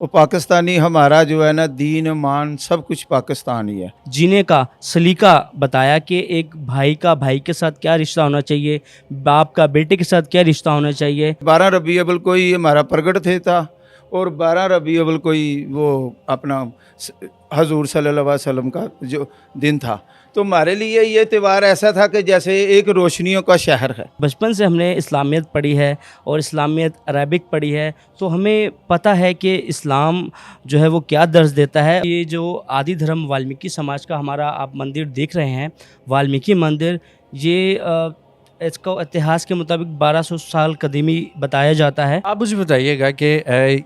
वो पाकिस्तानी हमारा जो है ना दीन मान सब कुछ पाकिस्तानी है। जीने का सलीका बताया कि एक भाई का भाई के साथ क्या रिश्ता होना चाहिए, बाप का बेटे के साथ क्या रिश्ता होना चाहिए। 12 रबी अव्वल को ही हमारा प्रगट थे था और 12 रबी अव्वल को ही वो अपना हजूर सल्लल्लाहु अलैहि वसल्लम का जो दिन था। तो हमारे लिए ये त्यौहार ऐसा था कि जैसे एक रोशनियों का शहर है। बचपन से हमने इस्लामियत पढ़ी है और इस्लामियत अरबिक पढ़ी है, तो हमें पता है कि इस्लाम जो है वो क्या दर्ज देता है। ये जो आदि धर्म वाल्मीकि समाज का हमारा आप मंदिर देख रहे हैं, वाल्मीकि मंदिर, ये इसको इतिहास के मुताबिक 1200 साल कदीमी बताया जाता है। आप मुझे बताइएगा कि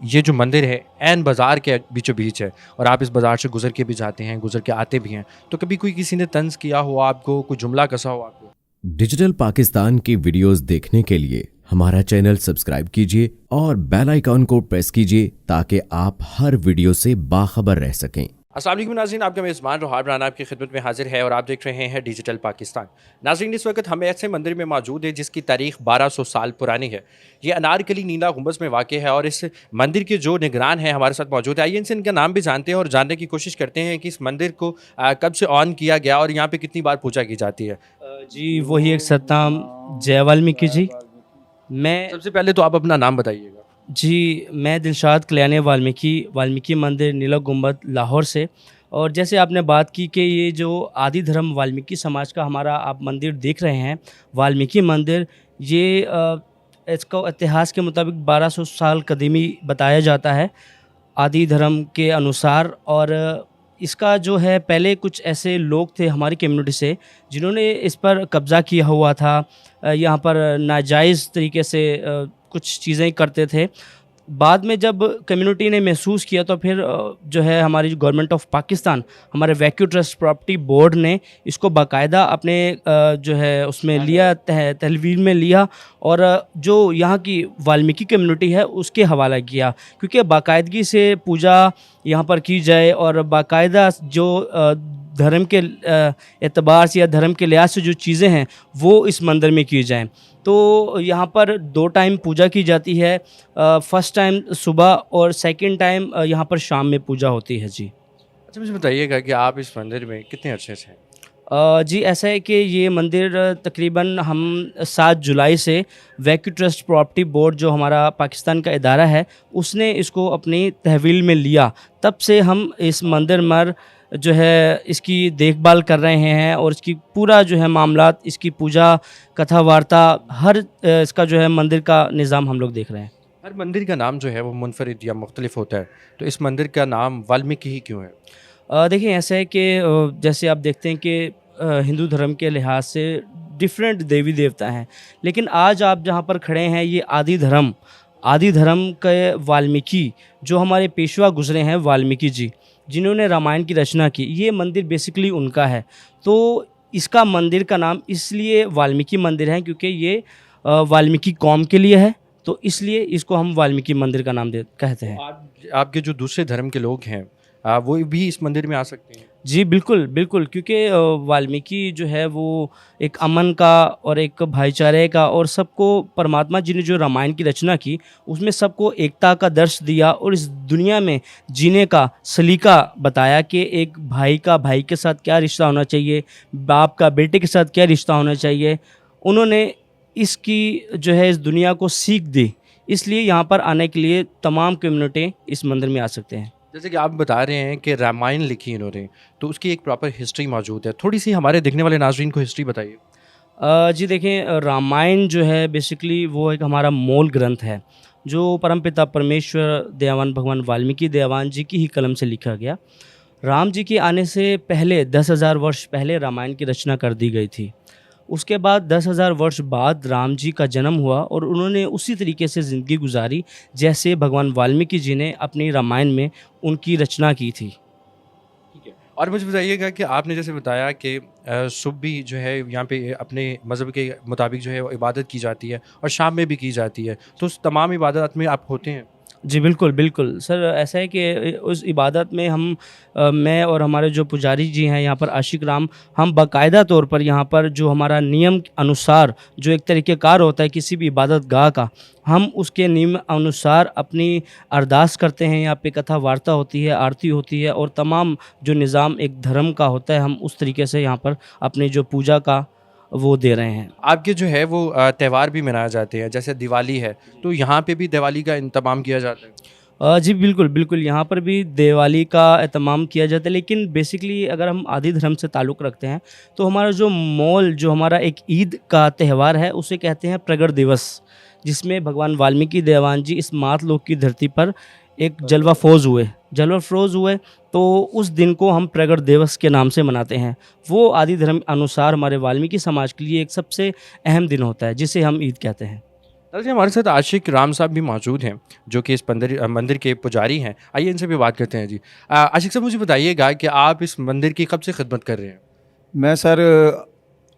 ये जो मंदिर है ऐन बाज़ार के बीचों बीच है और आप इस बाज़ार से गुजर के भी जाते हैं, गुजर के आते भी हैं, तो कभी कोई किसी ने तंज किया हो आपको, कोई जुमला कसा हो आपको? डिजिटल पाकिस्तान की वीडियोस देखने के लिए हमारा चैनल सब्सक्राइब कीजिए और बेल आइकॉन को प्रेस कीजिए ताकि आप हर वीडियो से बाखबर रह सकें। अस्सलाम वालेकुम नाज़रीन, आपका मेज़बान रोहान राना आपकी खिदमत में हाजिर है और आप देख रहे हैं डिजिटल पाकिस्तान। नाज़रीन, इस वक्त हम ऐसे मंदिर में मौजूद है जिसकी तारीख 1200 साल पुरानी है। ये अनारकली नीला गुंबज में वाक़ है और इस मंदिर के जो निगरान हैं हमारे साथ मौजूद है। आइए इनसे इनका नाम भी जानते हैं और जानने की कोशिश करते हैं कि इस मंदिर को कब से ऑन किया गया और यहाँ पर कितनी बार पूजा की जाती है। जी वही एक सत्ताम जय वाल्मीकि जी। मैं सबसे पहले तो आप अपना नाम बताइएगा। जी, मैं दिलशाद कल्याणी वाल्मीकि मंदिर नीला गुंबद लाहौर से। और जैसे आपने बात की कि ये जो आदि धर्म वाल्मीकि समाज का हमारा आप मंदिर देख रहे हैं, वाल्मीकि मंदिर, ये इसको इतिहास के मुताबिक 1200 साल कदीमी बताया जाता है आदि धर्म के अनुसार। और इसका जो है पहले कुछ ऐसे लोग थे हमारी कम्युनिटी से जिन्होंने इस पर कब्ज़ा किया हुआ था। यहाँ पर नाजायज़ तरीके से कुछ चीज़ें करते थे। बाद में जब कम्युनिटी ने महसूस किया तो फिर जो है हमारी जो गवर्नमेंट ऑफ पाकिस्तान, हमारे वैक्यू ट्रस्ट प्रॉपर्टी बोर्ड ने इसको बाकायदा अपने जो है उसमें लिया, तहवील में लिया और जो यहाँ की वाल्मीकि कम्युनिटी है उसके हवाला किया, क्योंकि बाकायदगी से पूजा यहाँ पर की जाए और बाकायदा जो धर्म के एतबार से या धर्म के लिहाज से जो चीज़ें हैं वो इस मंदिर में की जाएँ। तो यहाँ पर 2 टाइम पूजा की जाती है, फर्स्ट टाइम सुबह और सेकंड टाइम यहाँ पर शाम में पूजा होती है जी। अच्छा, मुझे बताइएगा कि आप इस मंदिर में कितने अरसे से हैं? जी ऐसा है कि ये मंदिर तकरीबन हम 7 जुलाई से वैक्यू ट्रस्ट प्रॉपर्टी बोर्ड जो हमारा पाकिस्तान का इदारा है उसने इसको अपनी तहवील में लिया, तब से हम इस मंदिर में जो है इसकी देखभाल कर रहे हैं और इसकी पूरा जो है मामलात, इसकी पूजा, कथा वार्ता, हर इसका जो है मंदिर का निज़ाम हम लोग देख रहे हैं। हर मंदिर का नाम जो है वो मुनफरिद या मुख्तलिफ होता है, तो इस मंदिर का नाम वाल्मीकि ही क्यों है? देखिए ऐसा है कि जैसे आप देखते हैं कि हिंदू धर्म के लिहाज से डिफरेंट देवी देवता हैं, लेकिन आज आप जहाँ पर खड़े हैं ये आदि धर्म के वाल्मीकि जो हमारे पेशवा गुजरे हैं वाल्मीकि जी, जिन्होंने रामायण की रचना की, ये मंदिर बेसिकली उनका है। तो इसका मंदिर का नाम इसलिए वाल्मीकि मंदिर है क्योंकि ये वाल्मीकि कौम के लिए है, तो इसलिए इसको हम वाल्मीकि मंदिर का नाम कहते हैं। आपके जो दूसरे धर्म के लोग हैं वो भी इस मंदिर में आ सकते हैं? जी बिल्कुल, बिल्कुल, क्योंकि वाल्मीकि जो है वो एक अमन का और एक भाईचारे का, और सबको परमात्मा जी ने जो रामायण की रचना की उसमें सबको एकता का दर्श दिया और इस दुनिया में जीने का सलीका बताया कि एक भाई का भाई के साथ क्या रिश्ता होना चाहिए, बाप का बेटे के साथ क्या रिश्ता होना चाहिए। उन्होंने इसकी जो है इस दुनिया को सीख दी, इसलिए यहाँ पर आने के लिए तमाम कम्युनिटी इस मंदिर में आ सकते हैं। जैसे कि आप बता रहे हैं कि रामायण लिखी इन्होंने, तो उसकी एक प्रॉपर हिस्ट्री मौजूद है, थोड़ी सी हमारे देखने वाले नाज़रीन को हिस्ट्री बताइए। जी देखें, रामायण जो है बेसिकली वो एक हमारा मूल ग्रंथ है जो परमपिता परमेश्वर दयावान भगवान वाल्मीकि दयावान जी की ही कलम से लिखा गया। राम जी के आने से पहले 10,000 वर्ष पहले रामायण की रचना कर दी गई थी। उसके बाद 10,000 वर्ष बाद राम जी का जन्म हुआ और उन्होंने उसी तरीके से ज़िंदगी गुजारी जैसे भगवान वाल्मीकि जी ने अपनी रामायण में उनकी रचना की थी। ठीक है, और मुझे बताइएगा कि आपने जैसे बताया कि सुबह भी जो है यहाँ पे अपने मज़हब के मुताबिक जो है वो इबादत की जाती है और शाम में भी की जाती है, तो उस तमाम इबादत में आप होते हैं? जी बिल्कुल, बिल्कुल। सर ऐसा है कि उस इबादत में मैं और हमारे जो पुजारी जी हैं यहाँ पर आशिक राम, हम बाकायदा तौर पर यहाँ पर जो हमारा नियम अनुसार जो एक तरीक़ेकार होता है किसी भी इबादत गाह का, हम उसके नियम अनुसार अपनी अरदास करते हैं। यहाँ पे कथा वार्ता होती है, आरती होती है और तमाम जो निज़ाम एक धर्म का होता है, हम उस तरीके से यहाँ पर अपनी जो पूजा का वो दे रहे हैं। आपके जो है वो त्यौहार भी मनाए जाते हैं, जैसे दिवाली है, तो यहाँ पे भी दिवाली का इंतज़ाम किया जाता है? जी बिल्कुल, बिल्कुल, यहाँ पर भी दिवाली का एहतमाम किया जाता है, लेकिन बेसिकली अगर हम आदि धर्म से ताल्लुक़ रखते हैं, तो हमारा जो हमारा एक ईद का त्यौहार है, उसे कहते हैं प्रगट दिवस, जिसमें भगवान वाल्मीकि देवान जी इस मातलोक की धरती पर एक जलवा फ़रोज़ हुए, तो उस दिन को हम प्रगट दिवस के नाम से मनाते हैं। वो आदि धर्म अनुसार हमारे वाल्मीकि समाज के लिए एक सबसे अहम दिन होता है, जिसे हम ईद कहते हैं। जी, हमारे साथ आशिक राम साहब भी मौजूद हैं, जो कि इस मंदिर के पुजारी हैं। आइए इनसे भी बात करते हैं जी। आशिक साहब, मुझे बताइएगा कि आप इस मंदिर की कब से खिदमत कर रहे हैं? मैं सर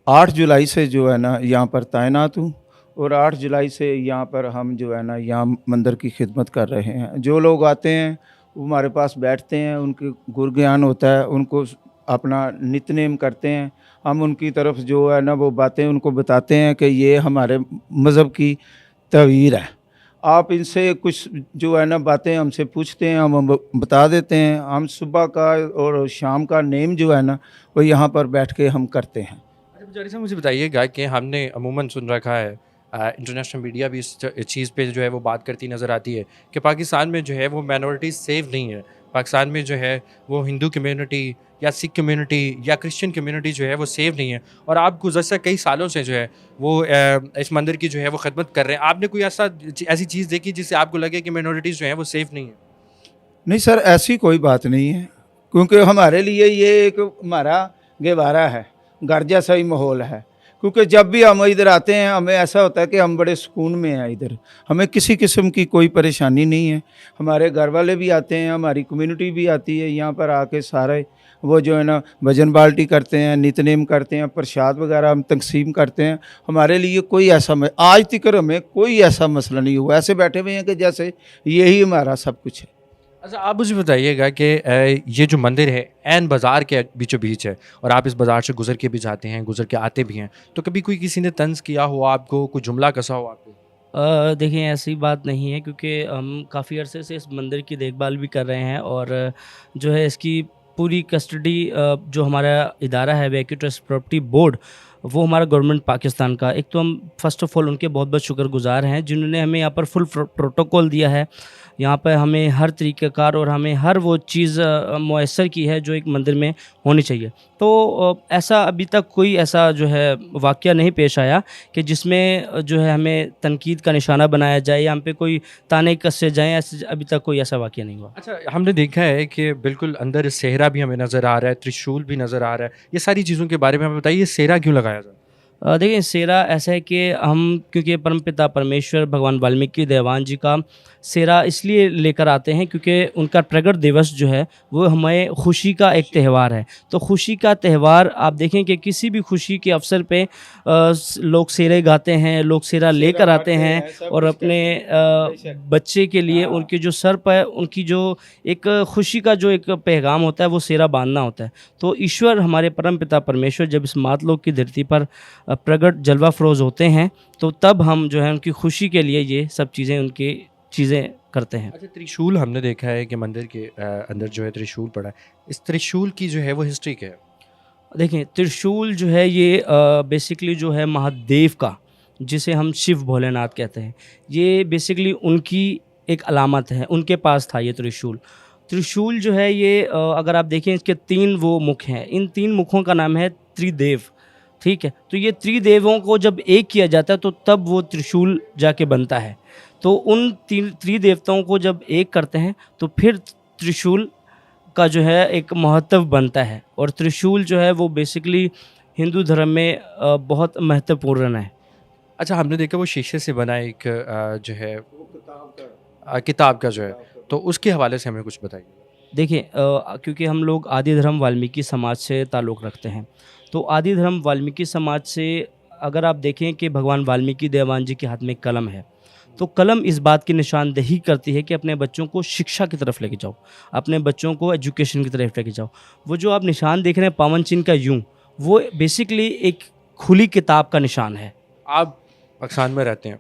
8 जुलाई से जो है ना यहाँ पर तैनात हूँ, और 8 जुलाई से यहाँ पर हम जो है ना यहाँ मंदिर की खिदमत कर रहे हैं। जो लोग आते हैं वो हमारे पास बैठते हैं, उनके गुर ज्ञान होता है, उनको अपना नित्य-नेम करते हैं। हम उनकी तरफ जो है ना वो बातें उनको बताते हैं कि ये हमारे मज़हब की तवीर है। आप इनसे कुछ जो है ना बातें हमसे पूछते हैं, हम बता देते हैं। हम सुबह का और शाम का नेम जो है ना वो यहाँ पर बैठ के हम करते हैं। अच्छा पुजारी साहब, मुझे बताइएगा कि हमने अमूमन सुन रखा है, इंटरनेशनल मीडिया भी इस चीज़ पे जो है वो बात करती नज़र आती है कि पाकिस्तान में जो है वो माइनॉरिटीज़ सेफ नहीं है। पाकिस्तान में जो है वो हिंदू कम्युनिटी या सिख कम्युनिटी या क्रिश्चियन कम्युनिटी जो है वो सेफ नहीं है, और आप गुज़श्ता कई सालों से जो है वो इस मंदिर की जो है वो खिदमत कर रहे हैं। आपने कोई ऐसी चीज़ देखी जिससे आपको लगे कि माइनॉरिटीज़ जो है वो सेफ नहीं है? नहीं सर, ऐसी कोई बात नहीं है, क्योंकि हमारे लिए ये एक हमारा गहवारा है, घर जैसा ही माहौल है। क्योंकि जब भी हम इधर आते हैं हमें ऐसा होता है कि हम बड़े सुकून में हैं इधर, हमें किसी किस्म की कोई परेशानी नहीं है। हमारे घर वाले भी आते हैं, हमारी कम्युनिटी भी आती है यहाँ पर आके, सारे वो जो है ना भजन बाल्टी करते हैं, नितनेम करते हैं, प्रसाद वगैरह हम तकसीम करते हैं। हमारे लिए कोई ऐसा आज तक हमें कोई ऐसा मसला नहीं हुआ। ऐसे बैठे हुए हैं कि जैसे यही हमारा सब कुछ है। अच्छा, आप मुझे बताइएगा कि ये जो मंदिर है ऐन बाज़ार के बीचों बीच है, और आप इस बाज़ार से गुज़र के भी जाते हैं, गुज़र के आते भी हैं, तो कभी कोई किसी ने तंज़ किया हो आपको, कोई जुमला कसा हो आपको? देखिए ऐसी बात नहीं है, क्योंकि हम काफ़ी अरसे से इस मंदिर की देखभाल भी कर रहे हैं, और जो है इसकी पूरी कस्टडी जो हमारा इदारा है वैक्यू ट्रस्ट प्रॉपर्टी बोर्ड, वो हमारा गवर्नमेंट पाकिस्तान का। एक तो हम फ़र्स्ट ऑफ़ ऑल उनके बहुत बहुत शुक्रगुज़ार हैं, जिन्होंने हमें यहाँ पर फुल प्रोटोकॉल दिया है। यहाँ पर हमें हर तरीक़ेकार और हमें हर वो चीज़ मुयस्सर की है जो एक मंदिर में होनी चाहिए। तो ऐसा अभी तक कोई ऐसा जो है वाक़या नहीं पेश आया कि जिसमें जो है हमें तनकीद का निशाना बनाया जाए या हम पे कोई ताने कसे जाएँ, ऐसे अभी तक कोई ऐसा वाक़या नहीं हुआ। अच्छा, हमने देखा है कि बिल्कुल अंदर सेहरा भी हमें नज़र आ रहा है, त्रिशूल भी नज़र आ रहा है। ये सारी चीज़ों के बारे में हमें बताइए, सेहरा क्यों लगाया जाता है? देखिए सेहरा ऐसा है कि हम क्योंकि परमपिता परमेश्वर भगवान वाल्मीकि देवान जी का सेहरा इसलिए लेकर आते हैं क्योंकि उनका प्रगट दिवस जो है वो हमें खुशी का एक त्यौहार है। तो खुशी का त्यौहार आप देखें कि किसी भी खुशी के अवसर पे लोग सेहरे गाते हैं, लोग सेहरा लेकर आते हैं और अपने बच्चे के लिए उनके जो सर पर उनकी जो एक खुशी का जो एक पैगाम होता है वो सेहरा बांधना होता है। तो ईश्वर हमारे परमपिता परमेश्वर जब इस मातलोक की धरती पर प्रगट जलवा फ़रोज़ होते हैं तो तब हम जो है उनकी खुशी के लिए ये सब चीज़ें उनकी चीज़ें करते हैं। अच्छा, त्रिशूल हमने देखा है कि मंदिर के अंदर जो है त्रिशूल पड़ा है। इस त्रिशूल की जो है वो हिस्ट्री क्या है? देखिए त्रिशूल जो है ये बेसिकली जो है महादेव का, जिसे हम शिव भोलेनाथ कहते हैं, ये बेसिकली उनकी एक अलामत है, उनके पास था ये त्रिशूल। त्रिशूल जो है ये अगर आप देखें इसके 3 वो मुख हैं, इन 3 मुखों का नाम है त्रिदेव, ठीक है। तो ये त्रिदेवों को जब एक किया जाता है तो तब वो त्रिशूल जाके बनता है। तो उन त्रिदेवताओं को जब एक करते हैं तो फिर त्रिशूल का जो है एक महत्व बनता है, और त्रिशूल जो है वो बेसिकली हिंदू धर्म में बहुत महत्वपूर्ण है। अच्छा, हमने देखा वो शीशे से बना एक जो है किताब का जो है, तो उसके हवाले से हमें कुछ बताइए। देखिए क्योंकि हम लोग आदि धर्म वाल्मीकि समाज से ताल्लुक़ रखते हैं, तो आदि धर्म वाल्मीकि समाज से अगर आप देखें कि भगवान वाल्मीकि देवान जी के हाथ में कलम है, तो कलम इस बात की निशानदेही करती है कि अपने बच्चों को शिक्षा की तरफ लेके जाओ, अपने बच्चों को एजुकेशन की तरफ लेके जाओ। वो जो आप निशान देख रहे हैं पावन चिन्ह का यूं, वो बेसिकली एक खुली किताब का निशान है। आप पाकिस्तान में रहते हैं,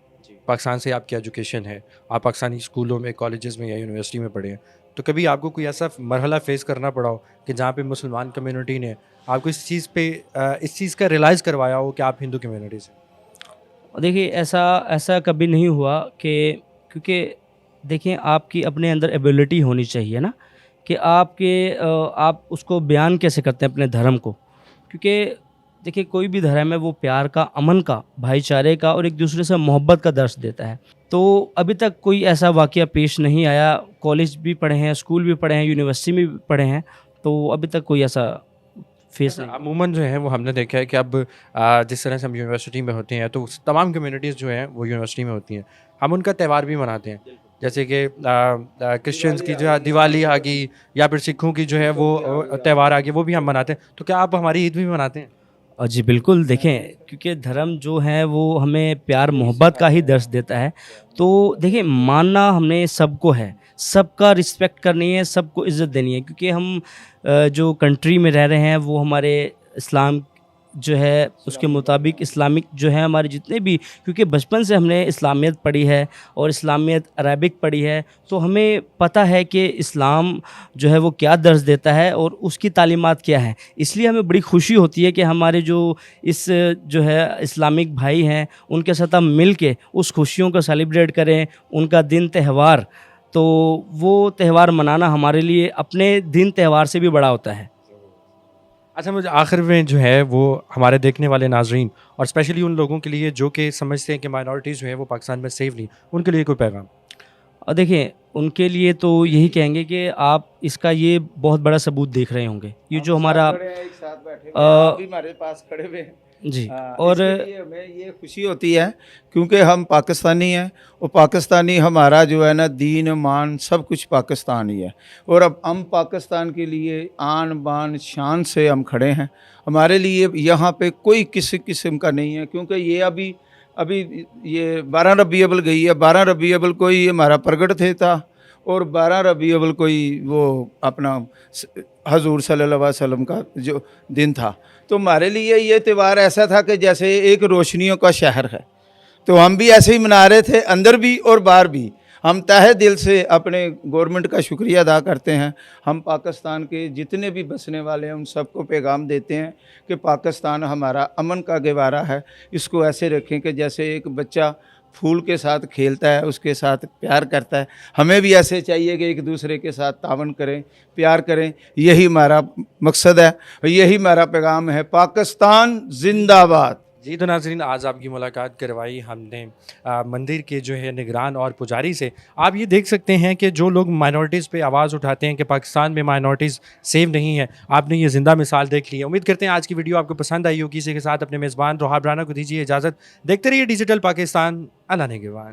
पाकिस्तान से आपकी एजुकेशन है, आप पाकिस्तानी स्कूलों में, कॉलेजेस में या यूनिवर्सिटी में पढ़े हैं, तो कभी आपको कोई ऐसा मरहला फेस करना पड़ा हो कि जहाँ पे मुसलमान कम्युनिटी ने आपको इस चीज़ का रियलाइज़ करवाया हो कि आप हिंदू कम्युनिटी से? और देखिए ऐसा कभी नहीं हुआ कि, क्योंकि देखिए आपकी अपने अंदर एबिलिटी होनी चाहिए ना कि आप उसको बयान कैसे करते हैं अपने धर्म को। क्योंकि देखिए कोई भी धर्म है वो प्यार का, अमन का, भाईचारे का और एक दूसरे से मोहब्बत का दर्श देता है। तो अभी तक कोई ऐसा वाक़या पेश नहीं आया। कॉलेज भी पढ़े हैं, स्कूल भी पढ़े हैं, यूनिवर्सिटी में भी पढ़े हैं, तो अभी तक कोई ऐसा फेस नहीं। अमूमन जो है वो हमने देखा है कि अब जिस तरह से हम यूनिवर्सिटी में होते हैं तो तमाम कम्युनिटीज़ जो हैं वो यूनिवर्सिटी में होती हैं, हम उनका त्यौहार भी मनाते हैं। जैसे कि क्रिश्चियंस की जो है दिवाली आ गई, या फिर सिखों की जो है वो त्यौहार आ गई, वो भी हम मनाते हैं। तो क्या आप हमारी ईद भी मनाते हैं? जी बिल्कुल, देखें क्योंकि धर्म जो है वो हमें प्यार मोहब्बत का ही दर्श देता है। तो देखिए मानना हमने सबको है, सबका रिस्पेक्ट करनी है, सबको इज़्ज़त देनी है, क्योंकि हम जो कंट्री में रह रहे हैं वो हमारे इस्लाम जो है उसके मुताबिक इस्लामिक जो है हमारे जितने भी, क्योंकि बचपन से हमने इस्लामियत पढ़ी है और इस्लामियत अरबिक पढ़ी है, तो हमें पता है कि इस्लाम जो है वो क्या दर्ज देता है और उसकी तालीमात क्या है। इसलिए हमें बड़ी खुशी होती है कि हमारे जो इस जो है इस्लामिक भाई हैं उनके साथ हम मिल के उस खुशियों को सेलिब्रेट करें, उनका दिन त्यौहार, तो वो त्यौहार मनाना हमारे लिए अपने दिन त्यौहार से भी बड़ा होता है। अच्छा, मुझे आखिर में जो है वो हमारे देखने वाले नाजरीन और स्पेशली उन लोगों के लिए जो कि समझते हैं कि माइनॉरिटीज़ जो है वो पाकिस्तान में सेफ नहीं, उनके लिए कोई पैगाम? और देखिए उनके लिए तो यही कहेंगे कि आप इसका ये बहुत बड़ा सबूत देख रहे होंगे, ये जो हमारा एक साथ बैठे हुए हैं, आप भी हमारे पास खड़े हुए हैं। जी और हमें ये खुशी होती है क्योंकि हम पाकिस्तानी हैं और पाकिस्तानी हमारा जो है ना दीन मान सब कुछ पाकिस्तानी है, और अब हम पाकिस्तान के लिए आन बान शान से हम खड़े हैं। हमारे लिए यहाँ पे कोई किसी किस्म का नहीं है, क्योंकि ये अभी ये 12 रबी अव्वल गई है, 12 रबी अव्वल कोई हमारा प्रगट थे था और 12 रबी अव्वल कोई वो अपना हजूर सल्लल्लाहु अलैहि वसल्लम का जो दिन था। तो हमारे लिए ये त्यौहार ऐसा था कि जैसे एक रोशनियों का शहर है, तो हम भी ऐसे ही मना रहे थे, अंदर भी और बाहर भी। हम तहे दिल से अपने गवर्नमेंट का शुक्रिया अदा करते हैं। हम पाकिस्तान के जितने भी बसने वाले हैं उन सबको पैगाम देते हैं कि पाकिस्तान हमारा अमन का गहवारा है, इसको ऐसे रखें कि जैसे एक बच्चा फूल के साथ खेलता है, उसके साथ प्यार करता है, हमें भी ऐसे चाहिए कि एक दूसरे के साथ तावन करें, प्यार करें। यही हमारा मकसद है, यही हमारा पैगाम है। पाकिस्तान जिंदाबाद। जी, तो नाज़रीन आज आपकी मुलाकात करवाई हमने मंदिर के जो है निगरान और पुजारी से। आप ये देख सकते हैं कि जो लोग माइनॉरिटीज़ पे आवाज़ उठाते हैं कि पाकिस्तान में माइनॉरिटीज़ सेफ नहीं है, आपने ये ज़िंदा मिसाल देख ली है। उम्मीद करते हैं आज की वीडियो आपको पसंद आई होगी। इसी के साथ अपने मेज़बान रोहाब राना को दीजिए इजाज़त। देखते रहिए डिजिटल पाकिस्तान। अल्लाह निगहबान।